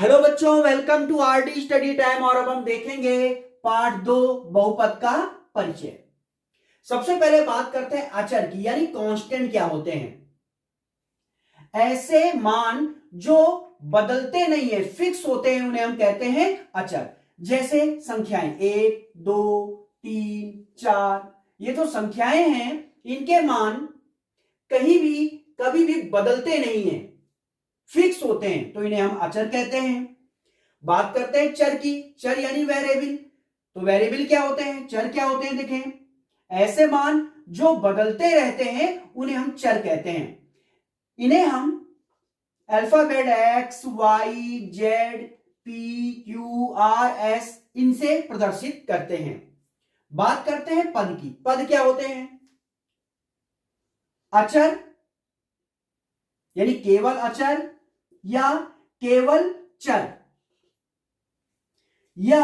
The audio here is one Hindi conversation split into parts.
हेलो बच्चों, welcome to RD study time. और अब हम देखेंगे पार्ट 2 बहुपद का परिचय। सबसे पहले बात करते हैं अचर की, यानी कांस्टेंट क्या होते हैं। ऐसे मान जो बदलते नहीं है, फिक्स होते हैं, उन्हें हम कहते हैं अचर। जैसे संख्याएं 1, 2, 3, 4, ये जो संख्याएं हैं इनके मान कहीं भी कभी भी बदलते नहीं है, फिक्स होते हैं, तो इन्हें हम अचर कहते हैं। बात करते हैं चर की। चर यानी वेरिएबल। तो वेरिएबल क्या होते हैं, चर क्या होते हैं, देखें। ऐसे मान जो बदलते रहते हैं उन्हें हम चर कहते हैं। इन्हें हम alphabet X, Y, Z, P, Q, R, S इनसे प्रदर्शित करते हैं। बात करते हैं पद की। पद क्या होते हैं, अचर यानी केवल अचर या केवल चर, या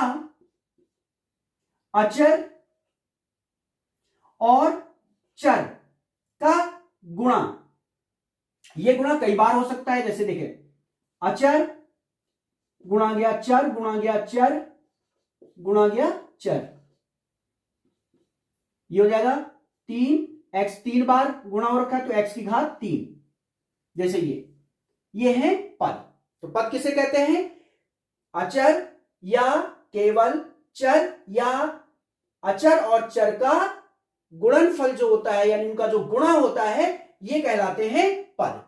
अचर और चर का गुणा। यह गुणा कई बार हो सकता है, जैसे देखिए अचर गुणा गया चर, गुणा गया चर, गुणा गया चर, ये हो जाएगा 3 एक्स, 3 बार गुणा हो रखा है तो एक्स की घात 3। जैसे ये है पद। तो पद किसे कहते हैं, अचर या केवल चर या अचर और चर का गुणनफल जो होता है, यानी उनका जो गुणा होता है, ये कहलाते हैं पद।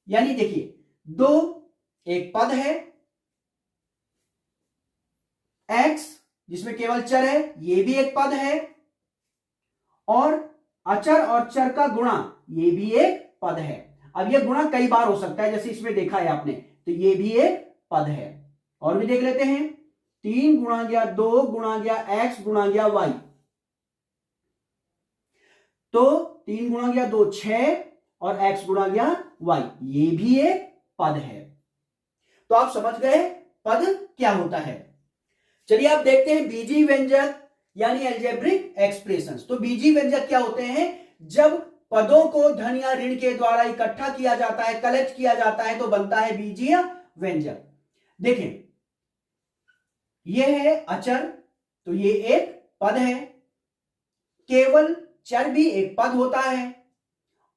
यानी देखिए दो, एक पद है x जिसमें केवल चर है, ये भी एक पद है, और अचर और चर का गुणा ये भी एक पद है। अब ये गुणा कई बार हो सकता है, जैसे इसमें देखा है आपने, तो ये भी एक पद है। और भी देख लेते हैं, 3 गुणा गया 2 गुणा गया x गुणा गया y, तो 3 गुणा गया 2 6 और x गुणा गया y, ये भी एक पद है। तो आप समझ गए पद क्या होता है। चलिए आप देखते हैं बीजीय व्यंजक यानी अलजेब्रिक एक्सप्रेशंस। तो बीजीय व्यंजक क्या होते हैं, जब पदों को धन या ऋण के द्वारा इकट्ठा किया जाता है, कलेक्ट किया जाता है, तो बनता है बीजीय व्यंजक। देखें यह है अचर, तो ये एक पद है। केवल चर भी एक पद होता है,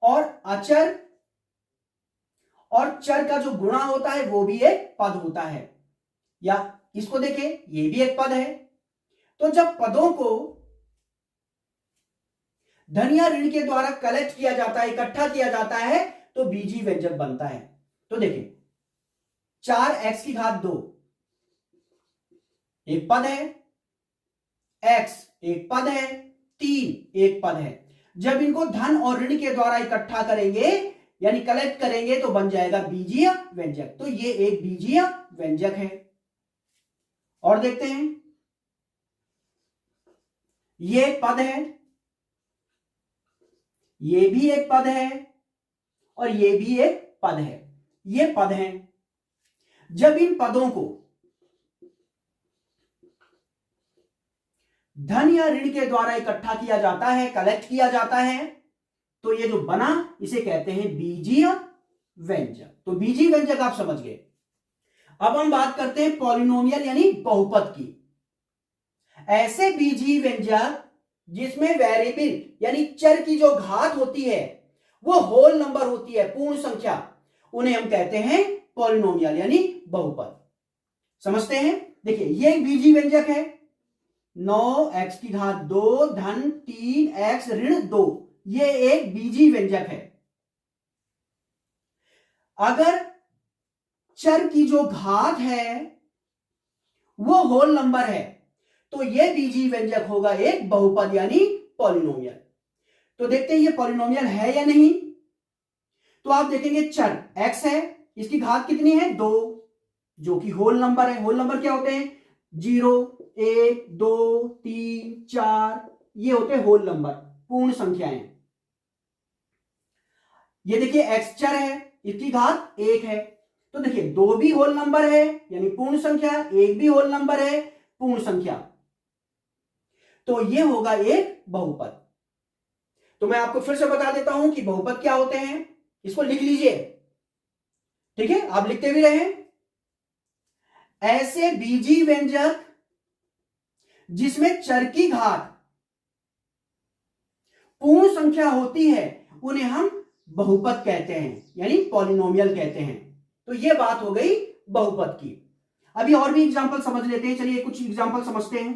और अचर और चर का जो गुणा होता है वो भी एक पद होता है। या इसको देखें, ये भी एक पद है। तो जब पदों को धन या ऋण के द्वारा कलेक्ट किया जाता है, इकट्ठा किया जाता है, तो बीजीय व्यंजक बनता है। तो देखें 4x की घात 2 एक पद है, x एक पद है, 3 एक पद है। जब इनको धन और ऋण के द्वारा इकट्ठा करेंगे यानी कलेक्ट करेंगे तो बन जाएगा बीजीय व्यंजक। तो ये एक बीजीय व्यंजक है। और देखते हैं, ये एक पद है, ये भी एक पद है, और ये भी एक पद है। ये पद हैं। जब इन पदों को धन या ऋण के द्वारा इकट्ठा किया जाता है, कलेक्ट किया जाता है, तो ये जो बना इसे कहते हैं बीजीय व्यंजक। तो बीजीय व्यंजक आप समझ गए। अब हम बात करते हैं पॉलिनोमियल यानी बहुपद की। ऐसे बीजीय व्यंजक जिसमें वेरिएबल यानी चर की जो घात होती है वो होल नंबर होती है, पूर्ण संख्या, उन्हें हम कहते हैं पॉलिनोमियल यानी बहुपद। समझते हैं, देखिए ये एक बीजीय व्यंजक है। 9x की घात 2 धन 3x ऋण 2, ये एक बीजीय व्यंजक है। अगर चर की जो घात है वो होल नंबर है, तो यह बीजीय व्यंजक होगा एक बहुपद यानी पॉलिनोमियल। तो देखते हैं ये पॉलिनोमियल है या नहीं। तो आप देखेंगे चर x है, इसकी घात कितनी है 2, जो कि होल नंबर है। होल नंबर क्या होते हैं, 0 1 2 3 4, ये होते हैं होल नंबर, पूर्ण संख्याएं। ये देखिए x चर है, इसकी घात 1 है। तो देखिए 2 भी होल नंबर है यानी पूर्ण संख्या, 1 भी होल नंबर है पूर्ण संख्या, तो ये होगा एक बहुपद। तो मैं आपको फिर से बता देता हूं कि बहुपद क्या होते हैं, इसको लिख लीजिए, ठीक है, आप लिखते भी रहे। ऐसे बीजी व्यंजक जिसमें चर की घात पूर्ण संख्या होती है उन्हें हम बहुपद कहते हैं, यानी पॉलिनोमियल कहते हैं। तो यह बात हो गई बहुपद की। अभी और भी एग्जांपल समझ लेते हैं। चलिए कुछ एग्जांपल समझते हैं।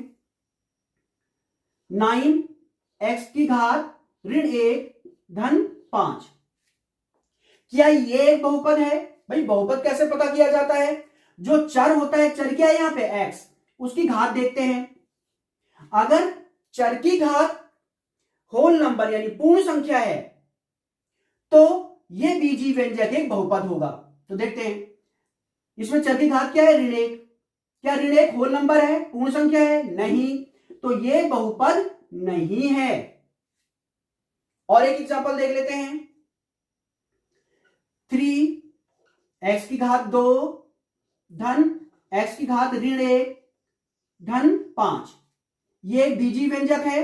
9x की घात ऋण 1 धन 5, क्या ये एक बहुपद है? भाई बहुपद कैसे पता किया जाता है? जो चर होता है, चर क्या है यहां पे x, उसकी घात देखते हैं। अगर चर की घात होल नंबर यानी पूर्ण संख्या है तो यह बीजी व्यंजक एक बहुपद होगा। तो देखते हैं, इसमें चर की घात क्या है? ऋण 1। क्या ऋण 1 होल नंबर है, पूर्ण संख्या है? नहीं, तो यह बहुपद नहीं है। और एक एग्जांपल देख लेते हैं। 3x की घात 2 धन x की घात ऋण 1 धन 5, यह एक बीजी व्यंजक है।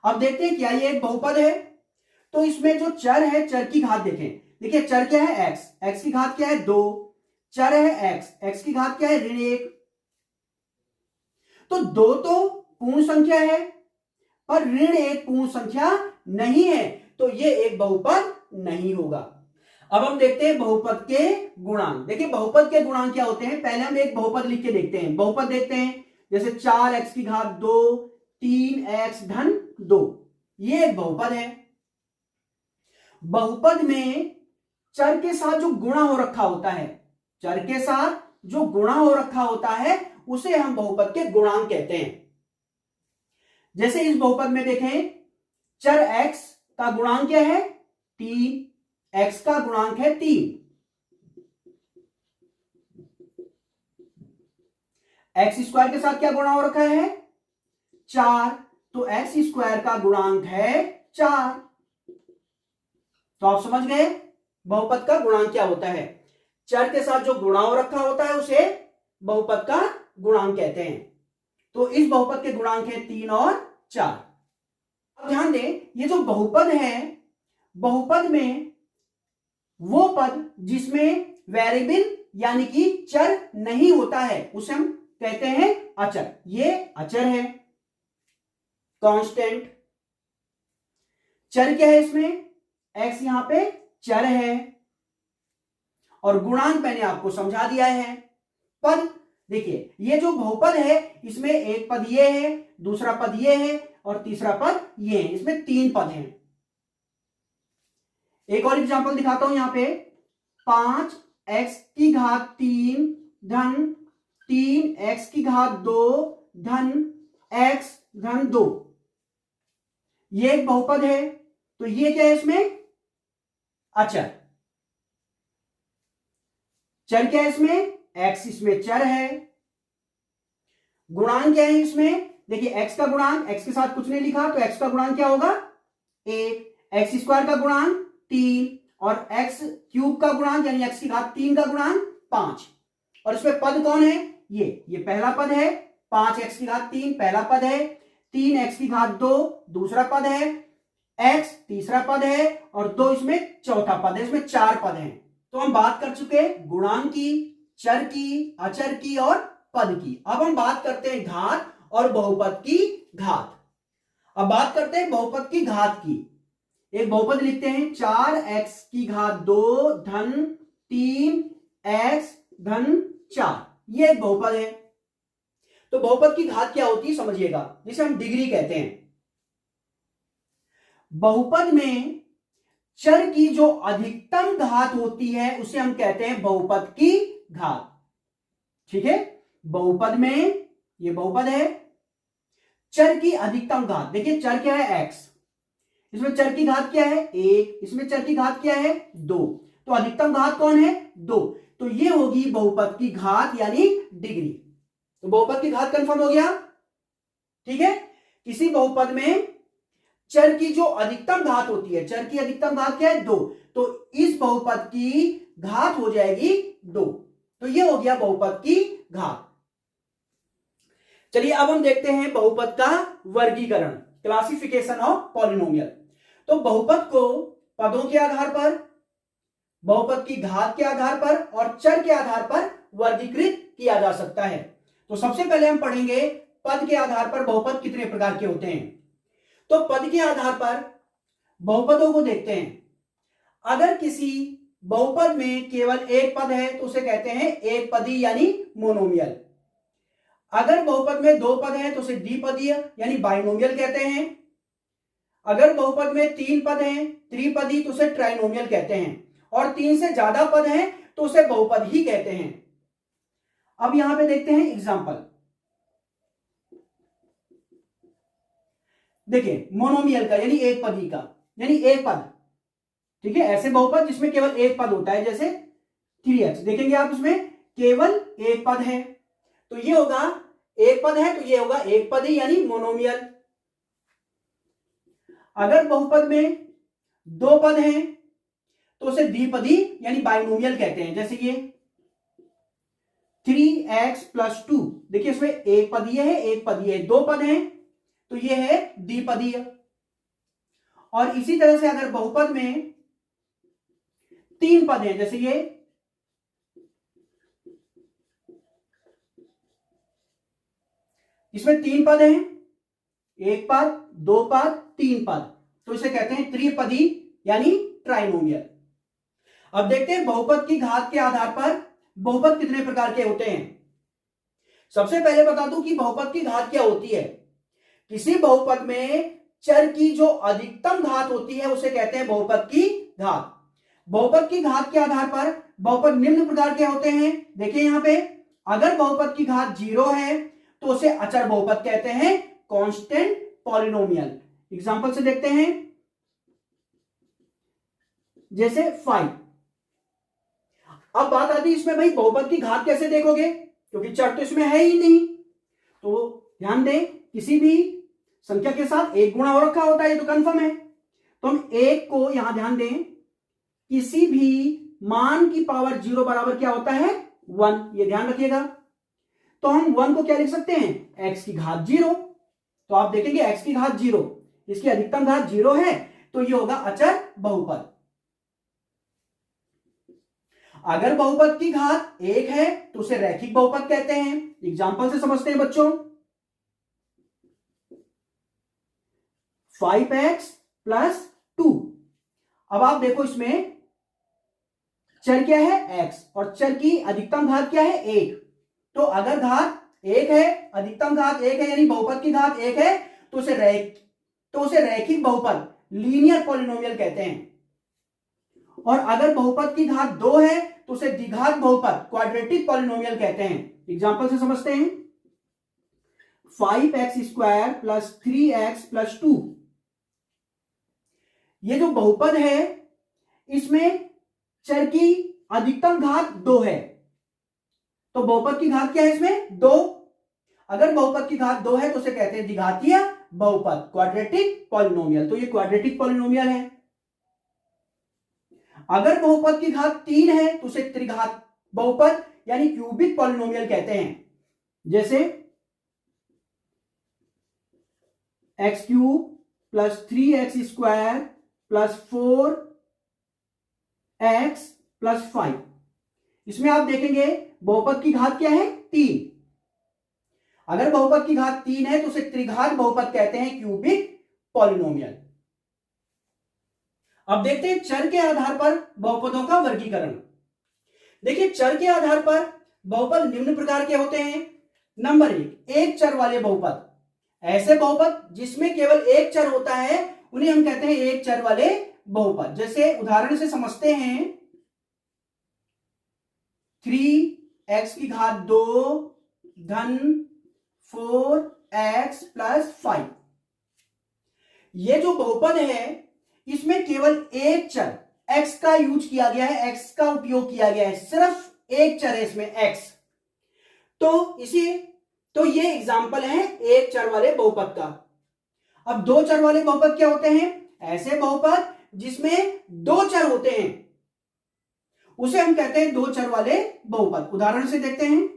अब देखते हैं क्या ये एक बहुपद है। तो इसमें जो चर है, चर की घात देखें। देखिए चर क्या है? x की घात क्या है? 2। चर है x की घात क्या है? ऋण 1। तो 2 तो पूर्ण संख्या है पर ऋण 1 पूर्ण संख्या नहीं है, तो ये एक बहुपद नहीं होगा। अब हम देखते हैं बहुपद के गुणांक। देखिए बहुपद के गुणांक क्या होते हैं, पहले हम एक बहुपद लिख के देखते हैं। बहुपद देखते हैं, जैसे 4x की घात 2 3x धन 2, ये एक बहुपद है। बहुपद में चर के साथ जो गुणा हो रखा होता है, चर के साथ जो गुणा हो रखा होता है उसे हम बहुपद के गुणांक कहते हैं। जैसे इस बहुपद में देखें, चर x का गुणांक क्या है? 3, x का गुणांक है 3। x स्क्वायर के साथ क्या गुणा हो रखा है? 4, तो x स्क्वायर का गुणांक है 4। तो आप समझ गए बहुपद का गुणांक क्या होता है। चर के साथ जो गुणा हो रखा होता है उसे बहुपद का गुणांक कहते हैं। तो इस बहुपद के गुणांक है 3 और 4। अब ध्यान दें, ये जो बहुपद है, बहुपद में वो पद जिसमें वेरिएबल यानी कि चर नहीं होता है उसे हम कहते हैं अचर। ये अचर है, कांस्टेंट। चर क्या है इसमें? x यहां पे चर है और गुणांक मैंने आपको समझा दिया है। पद देखिए, ये जो बहुपद है इसमें एक पद ये है, दूसरा पद ये है और तीसरा पद ये है। इसमें 3 पद हैं। एक और एग्जांपल दिखाता हूं यहां पे। 5x की घात 3 धन 3x की घात 2 धन x धन 2, ये एक बहुपद है। तो ये क्या है इसमें? अचर। चर क्या है इसमें? x इसमें चर है। गुणांक क्या है इसमें? देखिए x का गुणांक, x के साथ कुछ नहीं लिखा तो x का गुणांक क्या होगा? 1। x स्क्वायर का गुणांक 3 और x क्यूब का गुणांक यानी x की घात 3 का गुणांक 5। और इसमें पद कौन है? ये पहला पद है। 5x की घात 3 पहला पद है, 3x की घात 2 दूसरा पद है, x तीसरा पद है और 2 इसमें चौथा पद है। इसमें 4 पद हैं। तो हम बात कर चुके गुणांक की, चर की, अचर की और पद की। अब हम बात करते हैं घात और बहुपद की घात। अब बात करते हैं बहुपद की घात की। एक बहुपद लिखते हैं, 4x की घात 2 धन 3x धन 4, ये एक बहुपद है। तो बहुपद की घात क्या होती है समझिएगा, जिसे हम डिग्री कहते हैं। बहुपद में चर की जो अधिकतम घात होती है उसे हम कहते हैं बहुपद की घात। ठीक है, बहुपद में ये बहुपद है, चर की अधिकतम घात। देखिए चर क्या है? x, इसमें चर की घात क्या है? 1, इसमें चर की घात क्या है? 2, तो अधिकतम घात कौन है? 2, तो ये होगी बहुपद की घात यानी डिग्री। तो बहुपद की घात कंफर्म हो गया। ठीक है, किसी बहुपद में चर की जो अधिकतम घात होती है, चर की अधिकतम घात क्या है? 2, तो इस बहुपद की घात हो जाएगी 2, तो ये हो गया बहुपद की घात। चलिए अब हम देखते हैं बहुपद का वर्गीकरण, क्लासिफिकेशन ऑफ पॉलिनोमियल। तो बहुपद को पदों के आधार पर, बहुपद की घात के आधार पर और चर के आधार पर वर्गीकृत किया जा सकता है। तो सबसे पहले हम पढ़ेंगे पद के आधार पर बहुपद कितने प्रकार के होते हैं। तो पद के आधार पर बहुपदों को देखते हैं। अगर किसी बहुपद में केवल एक पद है तो उसे कहते हैं एक पदी यानी मोनोमियल। अगर बहुपद में दो पद है तो उसे द्विपदीय यानी बाइनोमियल कहते हैं। अगर बहुपद में तीन पद हैं त्रिपदी तो उसे ट्राइनोमियल कहते हैं, और तीन से ज्यादा पद हैं तो उसे बहुपद ही कहते हैं। अब यहां पे देखते हैं एग्जांपल। देखिए मोनोमियल का यानी एक पदी का यानी एक पद, ठीक है। ऐसे बहुपद जिसमें केवल एक पद होता है, जैसे 3x देखेंगे आप, उसमें केवल एक पद है तो ये होगा एक पद है तो ये होगा एक पदी यानी मोनोमियल। अगर बहुपद में दो पद हैं तो उसे द्विपदी यानी बाइनोमियल कहते हैं। जैसे ये 3x + 2, देखिए इसमें एक पदीय है एक पदीय है, दो पद हैं तो ये है द्विपदीय। और इसी तरह से अगर बहुपद में तीन पद हैं, जैसे ये इसमें तीन पद हैं, एक पद दो पद तीन पद, तो इसे कहते हैं त्रिपदी यानी ट्राइनोमियल। अब देखते हैं बहुपद की घात के आधार पर बहुपद कितने प्रकार के होते हैं। सबसे पहले बता दूं कि बहुपद की घात क्या होती है। किसी बहुपद में चर की जो अधिकतम घात होती है उसे कहते हैं बहुपद की घात। बहुपद की घात के आधार पर बहुपद निम्न प्रकार के होते हैं। देखिए यहां पे, अगर बहुपद की घात 0 है तो उसे अचर बहुपद कहते हैं, कांस्टेंट पॉलिनोमियल। एग्जांपल से देखते हैं, जैसे 5। अब बात आती है इसमें भाई बहुपद की घात कैसे देखोगे, क्योंकि चर तो इसमें है ही नहीं। तो ध्यान दें, किसी भी संख्या के साथ एक गुणा हो रखा होता है, ये तो कंफर्म है। तो हम एक को यहां ध्यान दें, किसी भी मान की पावर 0 बराबर क्या होता है 1, ये ध्यान रखिएगा। तो हम 1 को क्या लिख सकते हैं, x की घात 0। तो आप देखेंगे x की घात 0, इसकी अधिकतम घात 0 है तो ये होगा अचर बहुपद। अगर बहुपद की घात 1 है तो उसे रैखिक बहुपद कहते हैं। एग्जांपल से समझते हैं बच्चों, 5x + 2। अब आप देखो इसमें चर क्या है x और चर की अधिकतम घात क्या है 1। तो अगर घात 1 है, अधिकतम घात 1 है यानी बहुपद की घात 1 है तो उसे रैखिक बहुपद लीनियर पॉलिनोमियल कहते हैं। और अगर बहुपद की घात 2 है तो उसे द्विघात बहुपद क्वाड्रेटिक पॉलिनोमियल कहते हैं। एग्जांपल से समझते हैं, 5x² + 3x + 2। ये जो बहुपद है इसमें चर की अधिकतम घात 2 है, तो बहुपद की घात क्या है इसमें 2। अगर बहुपद की घात 2 है तो उसे कहते हैं द्विघातीय बहुपद क्वाड्रेटिक पॉलिनोमियल। तो ये क्वाड्रेटिक पॉलिनोमियल है। अगर बहुपद की घात 3 है तो उसे त्रिघात बहुपद यानी क्यूबिक पॉलिनोमियल कहते हैं। जैसे x³ + 3x² + 4x + 5। इसमें आप देखेंगे बहुपद की घात क्या है 3। अगर बहुपद की घात 3 है तो उसे त्रिघात बहुपद कहते हैं, क्यूबिक पॉलिनोमियल। अब देखते हैं चर के आधार पर बहुपदों का वर्गीकरण। देखिए चर के आधार पर बहुपद निम्न प्रकार के होते हैं। नंबर 1, एक चर वाले बहुपद। ऐसे बहुपद जिसमें केवल एक चर होता है उन्हें हम कहते हैं एक चर वाले बहुपद। जैसे उदाहरण से समझते हैं, 3x की घात 2 धन 4x + 5। ये जो बहुपद है इसमें केवल एक चर x का यूज किया गया है, x का उपयोग किया गया है, सिर्फ एक चर है इसमें x। तो ये एग्जाम्पल है एक चर वाले बहुपद का। अब दो चर वाले बहुपद क्या होते हैं, ऐसे बहुपद जिसमें दो चर होते हैं उसे हम कहते हैं दो चर वाले बहुपद। उदाहरण से देखते हैं,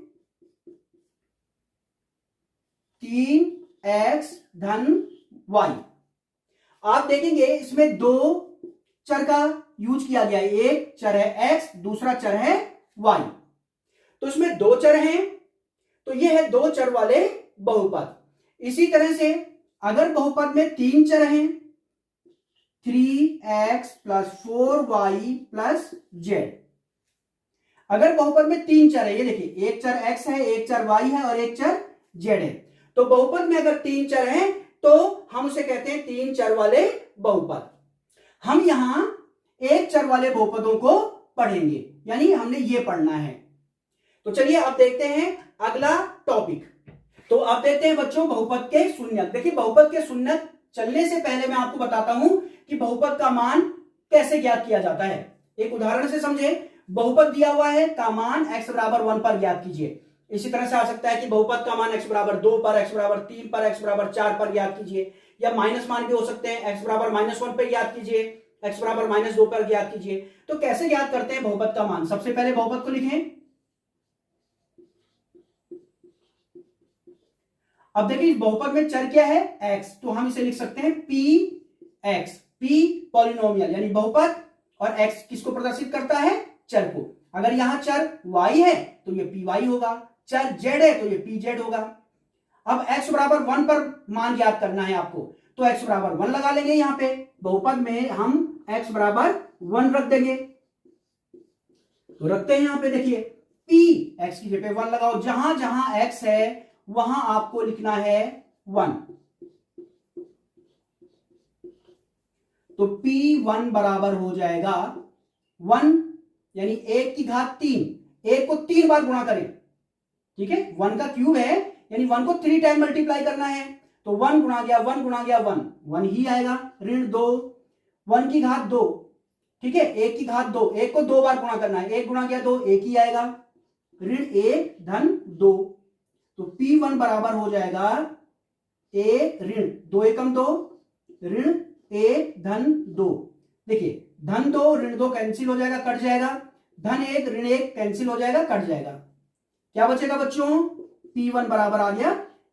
3x धन y। आप देखेंगे इसमें दो चर का यूज किया गया है, एक चर है x, दूसरा चर है y। तो इसमें दो चर हैं, तो ये है दो चर वाले बहुपद। इसी तरह से अगर बहुपद में तीन चर हैं, 3x + 4y + z। अगर बहुपद में तीन चर है, ये देखिए एक चर x है, एक चर y है और एक चर z है, तो बहुपद में अगर तीन चर हैं तो हम उसे कहते हैं तीन चर वाले बहुपद। हम यहां एक चर वाले बहुपदों को पढ़ेंगे, यानी हमने ये पढ़ना है। तो चलिए अब देखते हैं अगला टॉपिक। तो अब देखते हैं बच्चों बहुपद के शून्यक। देखिए बहुपद के शून्यक चलने से पहले मैं आपको बताता हूं कि बहुपद का मान कैसे ज्ञात किया जाता है। एक उदाहरण से समझे, बहुपद दिया हुआ है का मान x = 1 पर ज्ञात कीजिए। इसी तरह से आ सकता है कि बहुपद का मान x = 2 पर, x = 3 पर, x = 4 पर ज्ञात कीजिए, या माइनस मान भी हो सकते हैं, x = -1 पर ज्ञात कीजिए, x = -2 पर ज्ञात कीजिए। तो कैसे ज्ञात करते हैं बहुपद का मान? सबसे पहले बहुपद को लिखें। अब देखिए इस बहुपद में चर क्या है? x, तो हम इसे लिख सकते हैं px, p पॉलिनोमियल यानी बहुपद, और x किसको प्रदर्शित करता है? चर को। अगर यहां चर y है तो ये py होगा, चर z है तो ये pz होगा। अब x = 1 पर मान ज्ञात करना है आपको, तो x = 1 लगा लेंगे। यहां पे बहुपद में हम x = 1 रख देंगे, तो रखते हैं यहां पे। देखिए p x की जगह 1 लगाओ, जहां जहां x है वहां आपको लिखना है 1। तो p1 बराबर हो जाएगा 1, यानी 1 की घात 3। 1 को 3 बार गुणा करें, ठीक है, 1 का क्यूब है, यानी 1 को 3 टाइम मल्टीप्लाई करना है। तो 1 गुणा गया 1 गुणा गया 1 ही आएगा। ऋण 2, 1 की घात 2, ठीक है, 1 की घात 2, 1 को 2 बार गुणा करना है, 1 गुणा गया 2, 1 ही आएगा। ऋण 1 धन 2, तो p1 बराबर हो जाएगा a ऋण 2 एकम 2 ऋण 1 धन 2। देखिए धन 2 ऋण 2 कैंसिल हो जाएगा, कट जाएगा, धन 1 ऋण 1 कैंसिल हो जाएगा, कट जाएगा। क्या बचेगा बच्चों? p1 बराबर आ गया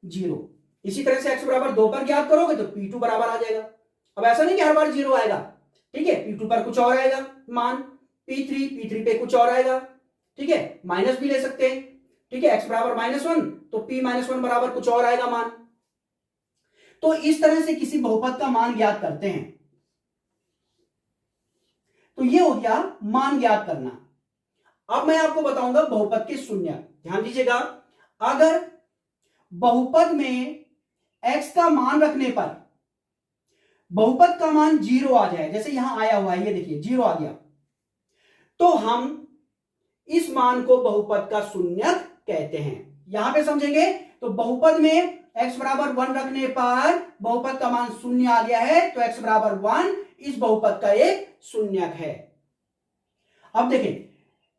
0। इसी तरह से x = 2 पर ज्ञात करोगे तो p2 बराबर आ जाएगा। अब ऐसा नहीं कि हर बार 0 आएगा, ठीक है, p2 पर कुछ और आएगा मान, p3 पे कुछ और आएगा, ठीक है, माइनस भी ले सकते हैं, ठीक है, x = -1 तो p-1 बराबर कुछ और आएगा मान। तो इस तरह से किसी बहुपद का मान ज्ञात करते हैं। तो ये हो गया मान ज्ञात करना। अब मैं आपको बताऊंगा बहुपद के शून्य। ध्यान दीजिएगा, अगर बहुपद में x का मान रखने पर बहुपद का मान 0 आ जाए, जैसे यहां आया हुआ है, ये देखिए 0 आ गया, तो हम इस मान को बहुपद का शून्यक कहते हैं। यहां पे समझेंगे तो बहुपद में x = 1 रखने पर बहुपद का मान 0 आ गया है, तो x = 1 इस बहुपद का एक शून्यक है। अब देखें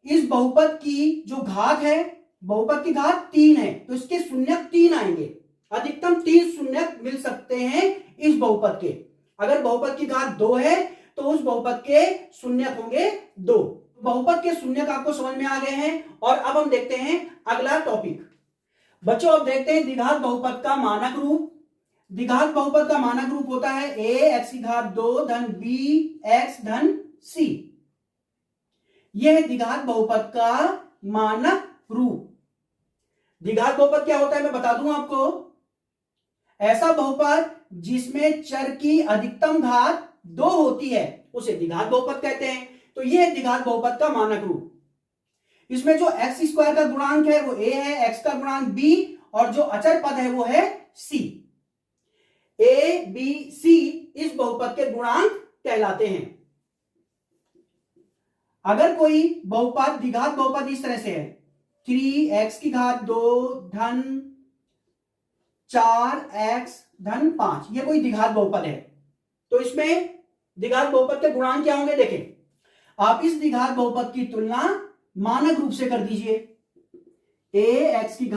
इस बहुपद की जो घात है, बहुपद की घात 3 है, तो इसके शून्यक 3 आएंगे। अधिकतम 3 शून्यक मिल सकते हैं इस बहुपद के। अगर बहुपद की घात 2 है तो उस बहुपद के शून्यक होंगे 2। बहुपद के शून्यक आपको समझ में आ गए हैं। और अब हम देखते हैं अगला टॉपिक। बच्चों अब देखते हैं द्विघात बहुपद का मानक रूप। द्विघात बहुपद का मानक रूप होता है a(x⁴ धन b(x धन c)। यह है द्विघात बहुपद का मानक रूप। द्विघात बहुपद क्या होता है मैं बता दूं आपको। ऐसा बहुपद जिसमें चर की अधिकतम घात 2 होती है उसे द्विघात बहुपद कहते हैं। तो यह है द्विघात बहुपद का मानक रूप। इसमें जो x² का गुणांक है वो a है, x का गुणांक b, और जो अचर पद है वो है c। a, b, c इस बहुपद के गुणांक कहलाते हैं। अगर कोई बहुपद द्विघात बहुपद इस तरह से है 3x⁴ धन 4x धन 5, यह कोई द्विघात बहुपद है, तो इसमें द्विघात बहुपद के गुणांक क्या होंगे देखें। आप इस द्विघात बहुपद की तुलना मानक रूप से कर दीजिए, a(x⁴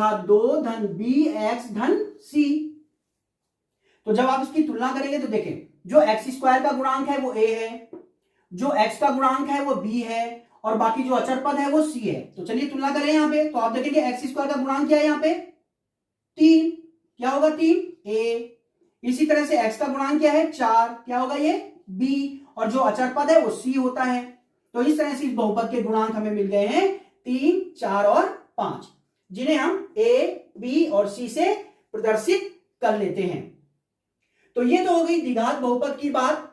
धन b(x धन c)। तो जब आप इसकी तुलना करेंगे तो देखें जो x² का गुणांक है वो a है, जो x का गुणांक है वो b है, और बाकी जो अचर पद है वो c है। तो चलिए तुलना करें यहां पे, तो आप देखेंगे x² का गुणांक क्या है यहां पे 3, क्या होगा 3 a। इसी तरह से x का गुणांक क्या है 4, क्या होगा ये b, और जो अचर पद है वो c होता है। तो इस तरह से इस बहुपद के गुणांक हमें मिल गए हैं 3, 4 और 5, जिन्हें हम a, b और c से प्रदर्शित कर लेते हैं। तो ये तो हो गई द्विघात बहुपद की बात।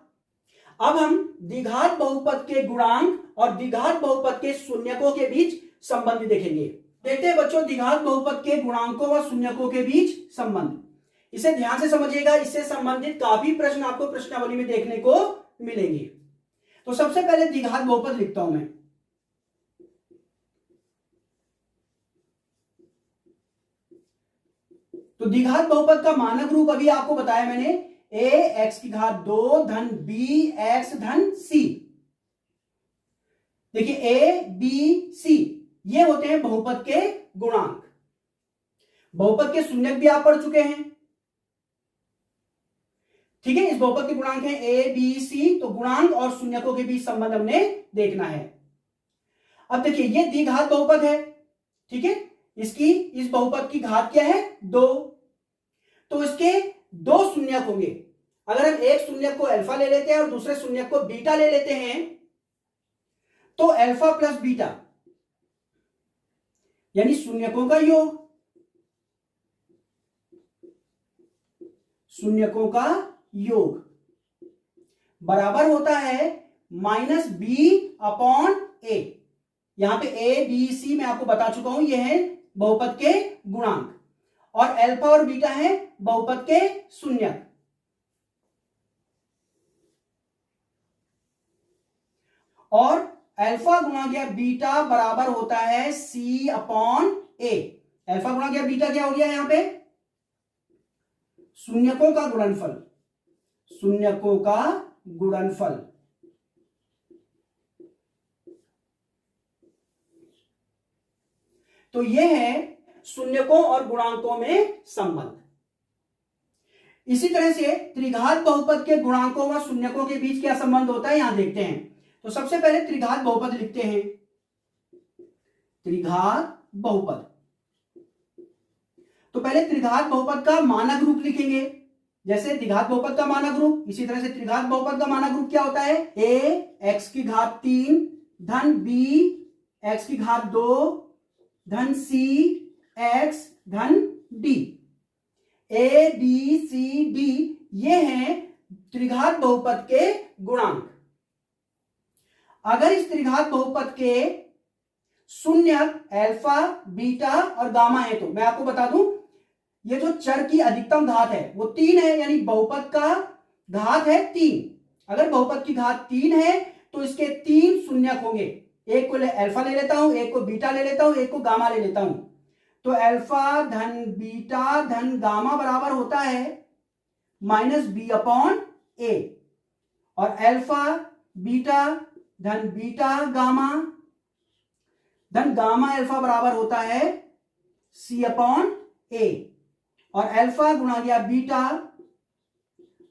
अब हम द्विघात बहुपद के गुणांक और द्विघात बहुपद के शून्यकों के बीच संबंध देखेंगे। देखते हैं बच्चों द्विघात बहुपद के गुणांकों व शून्यकों के बीच संबंध। इसे ध्यान से समझिएगा, इससे संबंधित काफी प्रश्न आपको प्रश्नावली में देखने को मिलेंगे। तो सबसे पहले द्विघात बहुपद लिखता हूं मैं। तो द्विघात बहुपद का मानक रूप अभी आपको बताया मैंने, a x की घात 2 धन b x धन c। देखिए a b c ये होते हैं बहुपद के गुणांक। बहुपद के शून्यक भी आप पढ़ चुके हैं, ठीक है। इस बहुपद के गुणांक हैं a b c, तो गुणांक और शून्यकों के बीच संबंध हमने देखना है। अब देखिए ये द्विघात बहुपद है, ठीक है। इस बहुपद की घात क्या है 2, तो इसके 2 शून्यक होंगे। अगर हम एक शून्यक को अल्फा ले लेते हैं और दूसरे शून्यक को बीटा ले लेते हैं, तो अल्फा प्लस बीटा यानी शून्यकों का योग, शून्यकों का योग बराबर होता है माइनस बी अपॉन ए। यहां पे ए बी सी मैं आपको बता चुका हूं, ये है बहुपद के गुणांक, और अल्फा और बीटा है बहुपद के शून्यक। और अल्फा गुणा गया बीटा बराबर होता है सी अपॉन ए। अल्फा गुणा गया बीटा क्या हो गया यहां पे, शून्यकों का गुणनफल, शून्यकों का गुणनफल। तो यह है शून्यकों और गुणांकों में संबंध। इसी तरह से त्रिघात बहुपद के गुणांकों व शून्यकों के बीच क्या संबंध होता है यहां देखते हैं। तो सबसे पहले त्रिघात बहुपद लिखते हैं। त्रिघात बहुपद, तो पहले त्रिघात बहुपद का मानक रूप लिखेंगे। जैसे द्विघात बहुपद का मानक रूप, इसी तरह से त्रिघात बहुपद का मानक रूप क्या होता है, a x की घात 3 धन b x की घात 2 धन c x धन d। a b c d ये हैं त्रिघात बहुपद के गुणांक। अगर इस त्रिघात बहुपद के शून्यक अल्फा बीटा और गामा है, तो मैं आपको बता दूं ये जो चर की अधिकतम घात है वो 3 है, यानी बहुपद का घात है 3। अगर बहुपद की घात 3 है तो इसके 3 शून्यक होंगे। एक को अल्फा ले लेता हूं, एक को बीटा ले लेता हूं, एक को गामा ले लेता हूं। तो अल्फा धन बीटा धन गामा बराबर होता है माइनस बी अपॉन ए, और अल्फा बीटा धन बीटा गामा धन गामा अल्फा बराबर होता है सी अपॉन ए, और अल्फा गुणा गया बीटा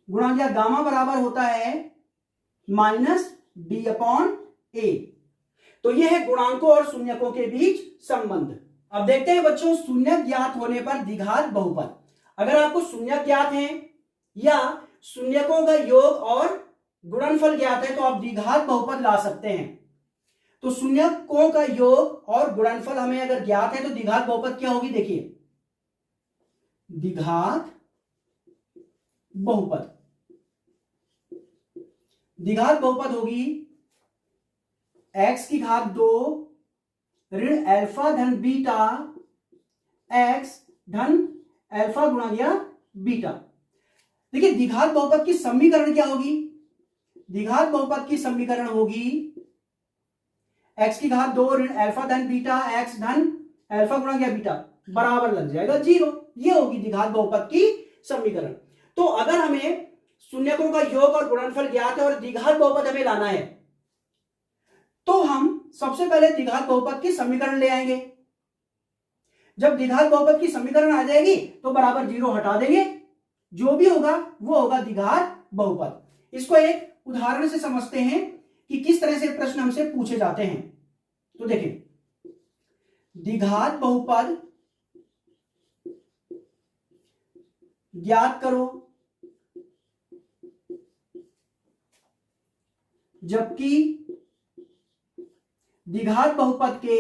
गुणा गया गामा बराबर होता है माइनस डी अपॉन ए। तो यह है गुणांकों और शून्यकों के बीच संबंध। अब देखते हैं बच्चों शून्यक ज्ञात होने पर द्विघात बहुपद। अगर आपको शून्यक ज्ञात है या शून्यकों का योग और गुणनफल ज्ञात है तो आप द्विघात बहुपद ला सकते हैं। तो शून्यकों का योग और गुणनफल हमें अगर ज्ञात है तो द्विघात बहुपद क्या होगी, देखिए द्विघात बहुपद, द्विघात बहुपद होगी x की घात 2 ऋण अल्फा धन बीटा x धन अल्फा गुणा गया बीटा। देखिए द्विघात बहुपद की समीकरण क्या होगी, द्विघात बहुपद की समीकरण होगी x की घात 2 ऋण अल्फा धन बीटा x धन अल्फा गुणा गया बीटा बराबर लग जाएगा 0। ये होगी द्विघात बहुपद की समीकरण। तो अगर हमें शून्यकों का योग और गुणनफल ज्ञात है और द्विघात बहुपद हमें लाना है, तो हम सबसे पहले द्विघात बहुपद की समीकरण ले आएंगे। जब द्विघात बहुपद की समीकरण आ जाएगी तो बराबर 0 हटा देंगे, जो भी होगा वो होगा द्विघात बहुपद। इसको एक उदाहरण से समझते हैं कि किस तरह से प्रश्न हमसे पूछे जाते हैं। तो देखें द्विघात बहुपद ज्ञात करो जबकि द्विघात बहुपद के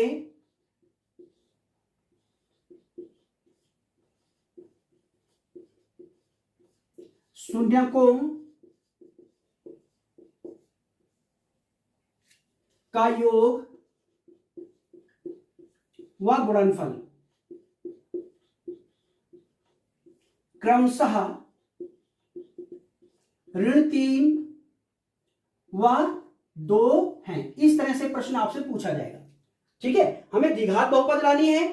शून्यकों का योग व गुणनफल क्रमशः ऋण 3 व 2 हैं। इस तरह से प्रश्न आपसे पूछा जाएगा। ठीक है, हमें द्विघात बहुपद लानी है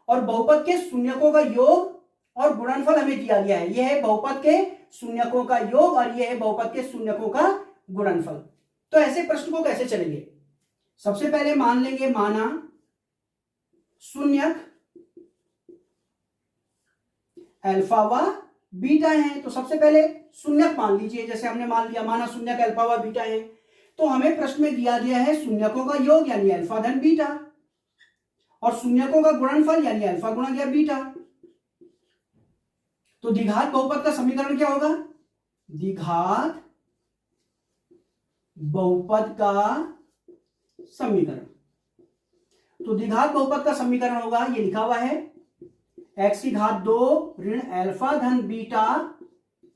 और बहुपद के शून्यकों का योग और गुणनफल हमें दिया गया है। यह है बहुपद के शून्यकों का योग और यह है बहुपद के शून्यकों का गुणनफल। तो ऐसे प्रश्न को कैसे चलेंगे? सबसे पहले मान लेंगे, माना शून्यक अल्फा व बीटा है। तो सबसे पहले शून्यक मान लीजिए, जैसे हमने मान लिया, माना शून्यक अल्फा व बीटा है। तो हमें प्रश्न में दिया गया है शून्यकों का योग यानी अल्फा धन बीटा और शून्यकों का गुणनफल यानी अल्फा गुणा गया बीटा। तो द्विघात बहुपद का समीकरण क्या होगा? द्विघात बहुपद का समीकरण। तो द्विघात बहुपद का समीकरण होगा, ये लिखा हुआ है, x की घात 2 ऋण अल्फा धन बीटा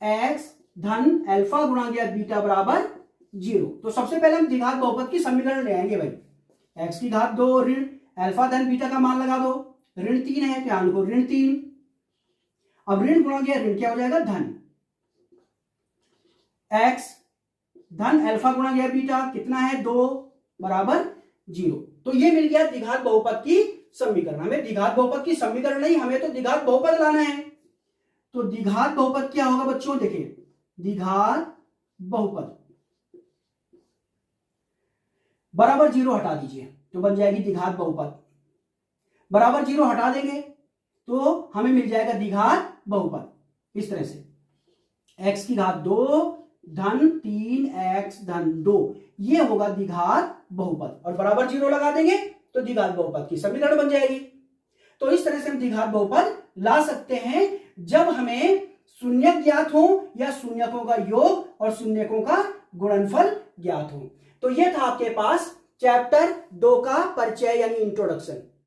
x धन अल्फा गुणा गया बीटा बराबर 0। तो सबसे पहले हम द्विघात बहुपद की समीकरण ले आएंगे भाई। x की घात 2 ऋण अल्फा धन बीटा का मान लगा दो, ऋण 3 है, ध्यान को ऋण 3। अब ऋण गुणा गया ऋण क्या हो जाएगा? धन। x धन अल्फा गुणा गया बीटा कितना है? 2 बराबर 0। तो ये मिल गया द्विघात बहुपद की समीकरण। हमें द्विघात बहुपद की समीकरण नहीं, हमें तो द्विघात बहुपद लाना है। तो द्विघात बहुपद क्या होगा बच्चों? देखिए, द्विघात बहुपद बराबर 0 हटा दीजिए तो बन जाएगी द्विघात बहुपद। बराबर 0 हटा देंगे तो हमें मिल जाएगा द्विघात बहुपद। इस तरह से x की घात 2 धन 3x धन 2, ये होगा द्विघात बहुपद। और बराबर 0 लगा देंगे तो द्विघात बहुपद की समीकरण बन जाएगी। तो इस तरह से हम द्विघात बहुपद ला सकते हैं जब हमें शून्यक ज्ञात हो या शून्यकों का योग और शून्यकों का गुणनफल ज्ञात हो। तो यह था आपके पास चैप्टर 2 का परिचय यानी इंट्रोडक्शन।